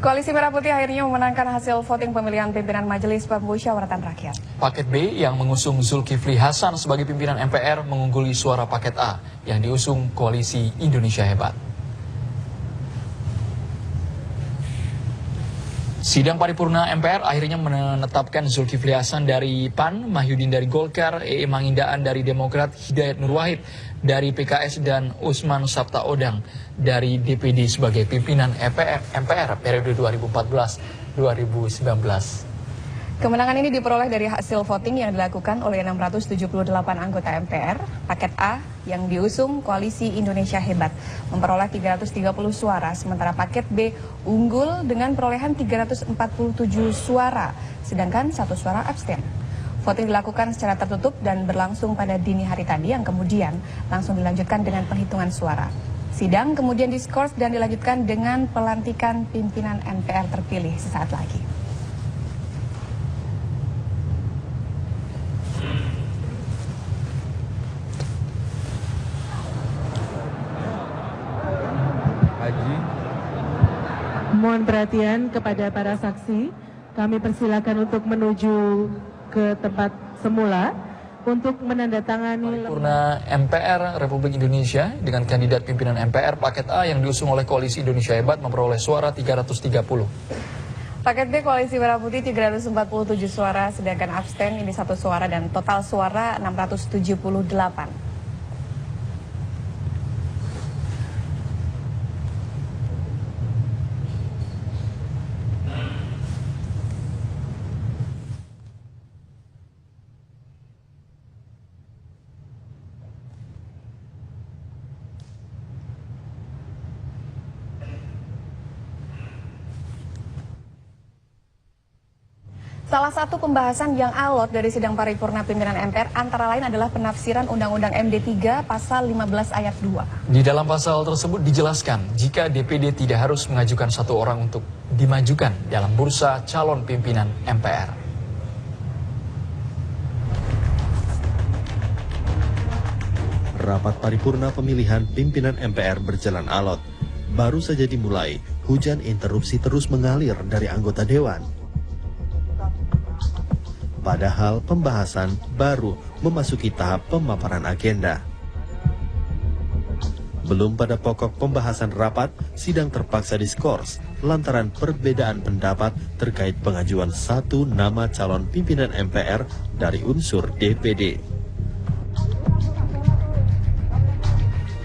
Koalisi Merah Putih akhirnya memenangkan hasil voting pemilihan pimpinan Majelis Permusyawaratan Rakyat. Paket B yang mengusung Zulkifli Hasan sebagai pimpinan MPR mengungguli suara paket A yang diusung Koalisi Indonesia Hebat. Sidang paripurna MPR akhirnya menetapkan Zulkifli Hasan dari PAN, Mahyudin dari Golkar, Mangindaan dari Demokrat, Hidayat Nur Wahid dari PKS, dan Usman Sabtaodang dari DPD sebagai pimpinan MPR periode 2014-2019. Kemenangan ini diperoleh dari hasil voting yang dilakukan oleh 678 anggota MPR. Paket A yang diusung Koalisi Indonesia Hebat memperoleh 330 suara, sementara paket B unggul dengan perolehan 347 suara, sedangkan 1 suara abstain. Voting dilakukan secara tertutup dan berlangsung pada dini hari tadi, yang kemudian langsung dilanjutkan dengan penghitungan suara. Sidang kemudian diskors dan dilanjutkan dengan pelantikan pimpinan MPR terpilih sesaat lagi. Mohon perhatian kepada para saksi, kami persilakan untuk menuju ke tempat semula untuk menandatangani Paripurna MPR Republik Indonesia dengan kandidat pimpinan MPR paket A yang diusung oleh Koalisi Indonesia Hebat memperoleh suara 330. Paket B Koalisi Merah Putih 347 suara, sedangkan abstain ini 1 suara dan total suara 678. Salah satu pembahasan yang alot dari sidang paripurna pimpinan MPR antara lain adalah penafsiran Undang-Undang MD 3 pasal 15 ayat 2. Di dalam pasal tersebut dijelaskan jika DPD tidak harus mengajukan 1 orang untuk dimajukan dalam bursa calon pimpinan MPR. Rapat paripurna pemilihan pimpinan MPR berjalan alot. Baru saja dimulai, hujan interupsi terus mengalir dari anggota dewan. Padahal pembahasan baru memasuki tahap pemaparan agenda. Belum pada pokok pembahasan rapat, sidang terpaksa diskors lantaran perbedaan pendapat terkait pengajuan 1 nama calon pimpinan MPR dari unsur DPD.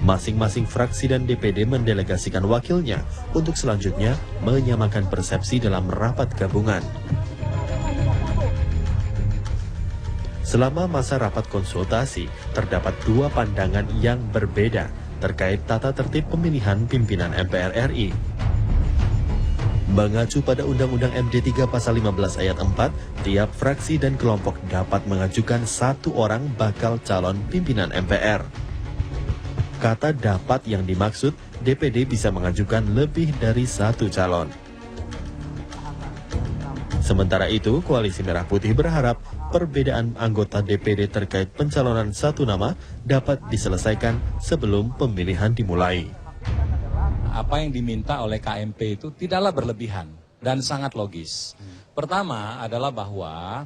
Masing-masing fraksi dan DPD mendelegasikan wakilnya untuk selanjutnya menyamakan persepsi dalam rapat gabungan. Selama masa rapat konsultasi, terdapat 2 pandangan yang berbeda terkait tata tertib pemilihan pimpinan MPR RI. Mengacu pada Undang-Undang MD 3 pasal 15 ayat 4, tiap fraksi dan kelompok dapat mengajukan 1 orang bakal calon pimpinan MPR. Kata dapat yang dimaksud, DPD bisa mengajukan lebih dari 1 calon. Sementara itu, Koalisi Merah Putih berharap perbedaan anggota DPD terkait pencalonan 1 nama dapat diselesaikan sebelum pemilihan dimulai. Apa yang diminta oleh KMP itu tidaklah berlebihan dan sangat logis. Pertama adalah bahwa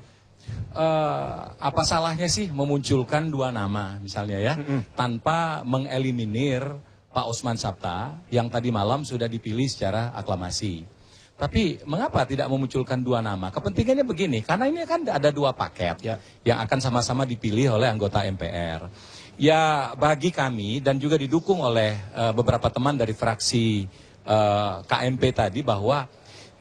apa salahnya sih memunculkan 2 nama misalnya ya, tanpa mengeliminir Pak Usman Sabta yang tadi malam sudah dipilih secara aklamasi. Tapi mengapa tidak memunculkan 2 nama? Kepentingannya begini, karena ini kan ada 2 paket ya, yang akan sama-sama dipilih oleh anggota MPR. Ya bagi kami dan juga didukung oleh beberapa teman dari fraksi KMP tadi bahwa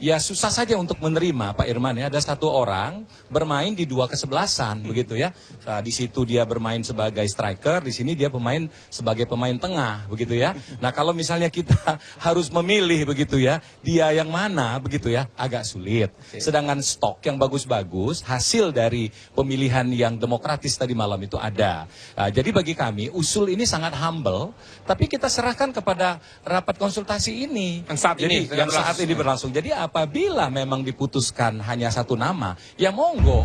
ya susah saja untuk menerima Pak Irman ya, ada 1 orang bermain di 2 kesebelasan begitu ya. Nah, di situ dia bermain sebagai striker, di sini dia bermain sebagai pemain tengah begitu ya. Nah, kalau misalnya kita harus memilih begitu ya, dia yang mana begitu ya, agak sulit. Sedangkan stok yang bagus-bagus, hasil dari pemilihan yang demokratis tadi malam itu ada. Nah, jadi bagi kami usul ini sangat humble, tapi kita serahkan kepada rapat konsultasi ini yang saat ini berlangsung. Jadi apabila memang diputuskan hanya 1 nama, ya monggo.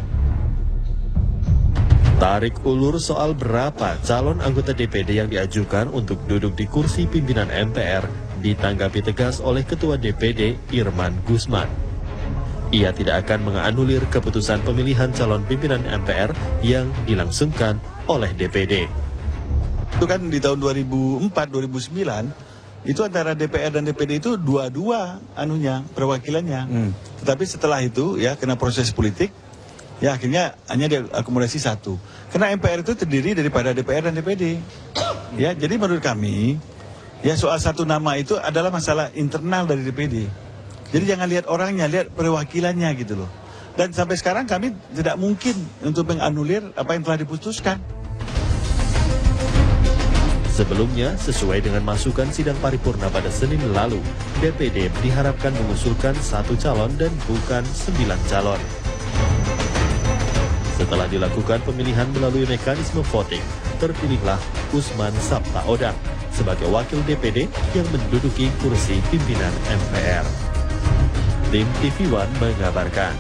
Tarik ulur soal berapa calon anggota DPD yang diajukan untuk duduk di kursi pimpinan MPR ditanggapi tegas oleh Ketua DPD Irman Gusman. Ia tidak akan menganulir keputusan pemilihan calon pimpinan MPR yang dilangsungkan oleh DPD. Itu kan di tahun 2004-2009 itu antara DPR dan DPD itu dua-dua perwakilannya. Tetapi setelah itu ya kena proses politik, ya akhirnya hanya diakomodasi satu. Karena MPR itu terdiri daripada DPR dan DPD. Ya, jadi menurut kami ya soal satu nama itu adalah masalah internal dari DPD. Jadi jangan lihat orangnya, lihat perwakilannya gitu loh. Dan sampai sekarang kami tidak mungkin untuk menganulir apa yang telah diputuskan. Sebelumnya, sesuai dengan masukan sidang paripurna pada Senin lalu, DPD diharapkan mengusulkan 1 calon dan bukan 9 calon. Setelah dilakukan pemilihan melalui mekanisme voting, terpilihlah Usman Sabtaodang sebagai wakil DPD yang menduduki kursi pimpinan MPR. Tim TV One mengabarkan.